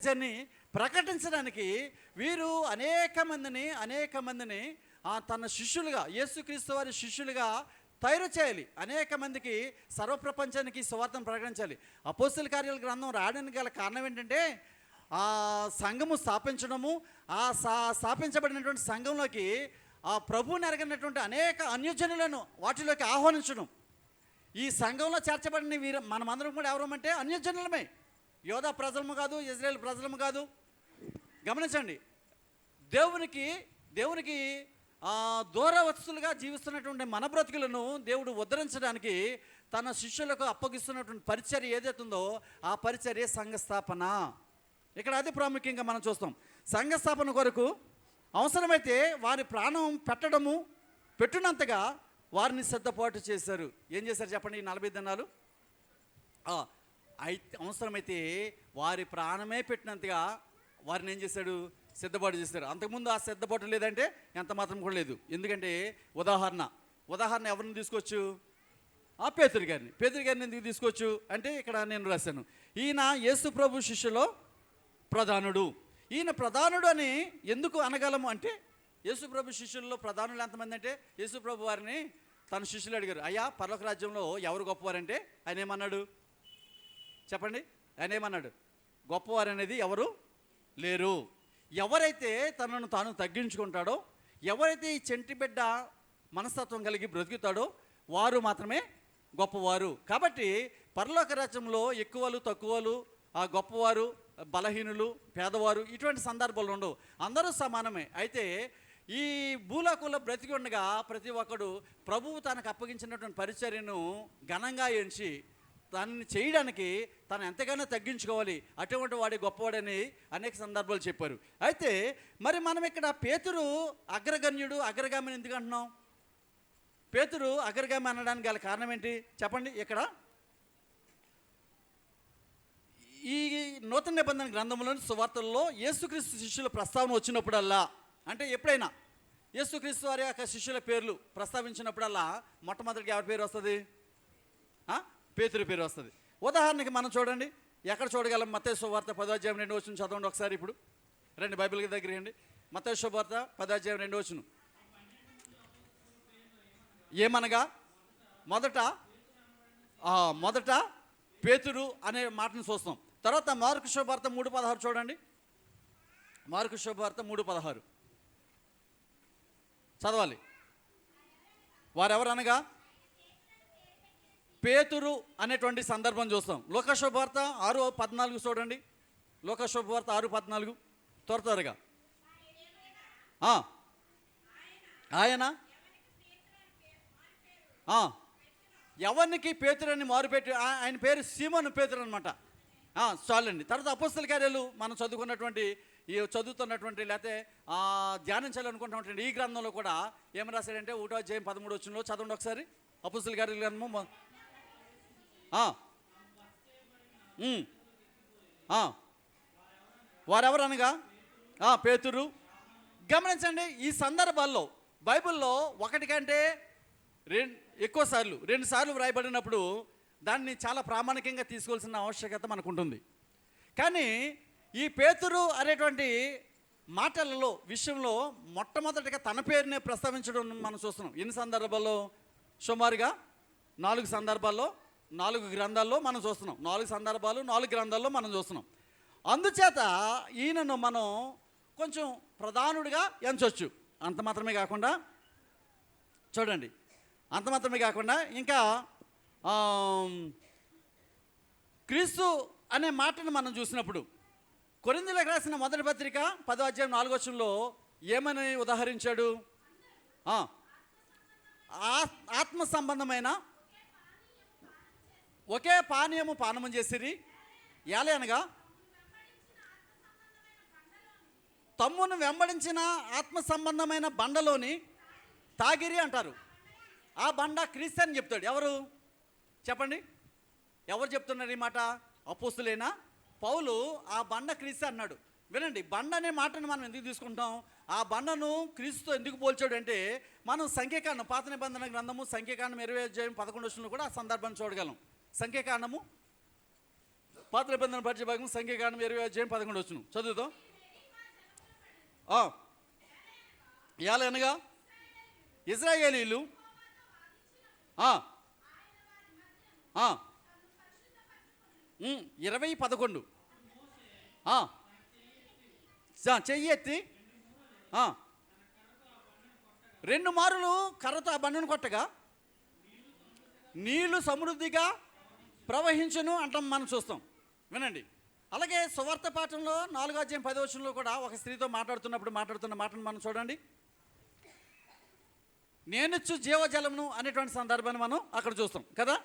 సత్యాన్ని ప్రకటించడానికి వీరు అనేక మందిని తన శిష్యులుగా, యేసుక్రీస్తు వారి శిష్యులుగా తయారు చేయాలి. అనేక మందికి సర్వప్రపంచానికి సువార్తను ప్రకటించాలి. అపోస్తల కార్యాల గ్రంథం రాయడానికి గల కారణం ఏంటంటే ఆ సంఘము స్థాపించడము, స్థాపించబడినటువంటి సంఘంలోకి ఆ ప్రభువుని ఎరగినటువంటి అనేక అన్యజనులను వాటిలోకి ఆహ్వానించడం. ఈ సంఘంలో చేర్చబడిన వీరు మనమందరం కూడా ఎవరమంటే అన్యజనులమే, యోధా ప్రజలము కాదు, ఇజ్రాయేల్ ప్రజలము కాదు. గమనించండి, దేవునికి దూరవత్సులుగా జీవిస్తున్నటువంటి మన బ్రతుకులను దేవుడు ఉద్ధరించడానికి తన శిష్యులకు అప్పగిస్తున్నటువంటి పరిచర్య ఏదైతే ఉందో ఆ పరిచర్య సంఘస్థాపన. ఇక్కడ అది ప్రాముఖ్యంగా మనం చూస్తాం. సంఘస్థాపన కొరకు అవసరమైతే వారి ప్రాణం పెట్టినంతగా వారిని సిద్ధపాటు చేశారు. ఏం చేశారు చెప్పండి? ఈ 40 దినాలు అవసరమైతే వారి ప్రాణమే పెట్టినంతగా వారిని ఏం చేశాడు? సిద్ధపాటు చేశారు. అంతకుముందు ఆ సిద్ధపాటు లేదంటే ఎంత మాత్రం కూడా లేదు. ఎందుకంటే ఉదాహరణ ఎవరిని తీసుకోవచ్చు? పేతురు గారిని ఎందుకు తీసుకోవచ్చు అంటే ఇక్కడ నేను రాశాను, ఈయన యేసు ప్రభు శిష్యులో ప్రధానుడు. ఈయన ప్రధానుడు అని ఎందుకు అనగలము అంటే, యేసు ప్రభు శిష్యుల్లో ప్రధానులు ఎంతమంది అంటే, యేసు ప్రభు వారిని తన శిష్యులు అడిగారు, అయ్యా పరలోక రాజ్యంలో ఎవరు గొప్పవారంటే ఆయన ఏమన్నాడు చెప్పండి? ఆయన ఏమన్నాడు? గొప్పవారు అనేది ఎవరు లేరు. ఎవరైతే తనను తాను తగ్గించుకుంటాడో, ఎవరైతే ఈ చెంటి బిడ్డ మనస్తత్వం కలిగి బ్రతుకుతాడో వారు మాత్రమే గొప్పవారు. కాబట్టి పరలోక రాజ్యంలో ఎక్కువలు తక్కువలు, ఆ గొప్పవారు బలహీనులు పేదవారు ఇటువంటి సందర్భాలు ఉండవు, అందరూ సమానమే. అయితే ఈ భూలోకంలో బ్రతికి ఉండగా ప్రతి ఒక్కడు ప్రభువు తనకు అప్పగించినటువంటి పరిచర్యను ఘనంగా ఎంచి దానిని చేయడానికి తను ఎంతగానో తగ్గించుకోవాలి, అటువంటి వాడి గొప్పవాడని అనేక సందర్భాలు చెప్పారు. అయితే మరి మనం ఇక్కడ పేతురు అగ్రగామిని ఎందుకు అంటున్నాం? పేతురు అగ్రగామి అనడానికి గల కారణం ఏంటి చెప్పండి? ఇక్కడ ఈ నూతన నిబంధన గ్రంథంలోని సువార్తల్లో యేసుక్రీస్తు శిష్యుల ప్రస్తావన వచ్చినప్పుడల్లా, అంటే ఎప్పుడైనా యేసుక్రీస్తు వారి యొక్క శిష్యుల పేర్లు ప్రస్తావించినప్పుడల్లా మొట్టమొదటిగా ఎవరి పేరు వస్తుంది? పేతురు పేరు వస్తుంది. ఉదాహరణకి మనం చూడండి, ఎక్కడ చూడగలం? మత్తయి సువార్త 10వ అధ్యాయం 2వ వచనం చదవండి ఒకసారి. ఇప్పుడు రండి బైబిల్కి దగ్గర రండి. మత్తయి సువార్త 10వ అధ్యాయం 2వ వచనం ఏమనగా మొదట పేతురు అనే మాటను చూస్తాం. తర్వాత మార్కు శుభవార్త 3:16 చూడండి. మార్కు శుభవార్త 3:16 చదవాలి. వారెవరనగా పేతురు అనేటువంటి సందర్భం చూస్తాం. లోకా శుభవార్త 6:14 చూడండి. లోకా శుభవార్త 6:14 త్వరగా. ఆయన ఎవరికి పేతురు అని మారుపెట్టి, ఆయన పేరు సీమోను పేతురు అనమాట. చాలండి. తర్వాత అపోస్తల కార్యాలు మనం చదువుతున్నటువంటి లేకపోతే ధ్యానించాలనుకుంటున్నటువంటి ఈ గ్రంథంలో కూడా ఏం రాశాడంటే 1వ అధ్యాయం 13వ వచనంలో చదవండి ఒకసారి. అపోస్తల కార్యాల గ్రంథము వారెవరనగా పేతురు. గమనించండి, ఈ సందర్భాల్లో బైబిల్లో ఒకటి కంటే ఎక్కువ సార్లు 2 సార్లు వ్రాయబడినప్పుడు దాన్ని చాలా ప్రామాణికంగా తీసుకోవాల్సిన ఆవశ్యకత మనకు ఉంటుంది. కానీ ఈ పేతురు అనేటువంటి విషయంలో మొట్టమొదటిగా తన పేరునే ప్రస్తావించడం మనం చూస్తున్నాం. ఎన్ని సందర్భాల్లో? సుమారుగా 4 సందర్భాల్లో 4 గ్రంథాల్లో మనం చూస్తున్నాం. 4 సందర్భాలు 4 గ్రంథాల్లో మనం చూస్తున్నాం. అందుచేత ఈయనను మనం కొంచెం ప్రధానుడిగా ఎంచవచ్చు. అంత మాత్రమే కాకుండా చూడండి, ఇంకా క్రీస్తు అనే మాటను మనం చూసినప్పుడు కొరింథీయులకు రాసిన మొదటి పత్రిక 10వ అధ్యాయం 4వ వచనంలో ఏమని ఉదాహరించాడు? ఆత్మ సంబంధమైన ఒకే పానీయము పానము చేసిరి, ఏలే అనగా తమ్మును వెంబడించిన ఆత్మ సంబంధమైన బండలోని తాగిరి అంటారు. ఆ బండ క్రీస్తు అని చెప్తాడు. ఎవరు చెప్పండి? ఎవరు చెప్తున్నారు ఈ మాట? అపోస్తులేనా? పౌలు ఆ బండ క్రీస్తు అన్నాడు. వినండి, బండ అనే మాటను మనం ఎందుకు తీసుకుంటాం? ఆ బండను క్రీస్తుతో ఎందుకు పోల్చాడు అంటే, మనం సంఖ్యాకాండం పాత నిబంధన గ్రంథము సంఖ్యాకాండం 20వ అధ్యాయం 11వ వచనంలో కూడా ఆ సందర్భాన్ని చూడగలం. సంఖ్యాకాండము పాత నిబంధన పరిచయ భాగం సంఖ్యాకాండం 20:11 వచ్చును చదువుతాం. ఏలనగా ఇశ్రాయేలీలు 20:11 చెయ్యి ఎత్తి 2 మారులు కర్రతో ఆ బండను కొట్టగా నీళ్లు సమృద్ధిగా ప్రవహించును అంటాం మనం చూస్తాం. వినండి. అలాగే సువార్త పాఠంలో 4:10 కూడా ఒక స్త్రీతో మాట్లాడుతున్న మాటను మనం చూడండి. నేనిచ్చు జీవజలమును అనేటువంటి సందర్భాన్ని మనం అక్కడ చూస్తాం కదా.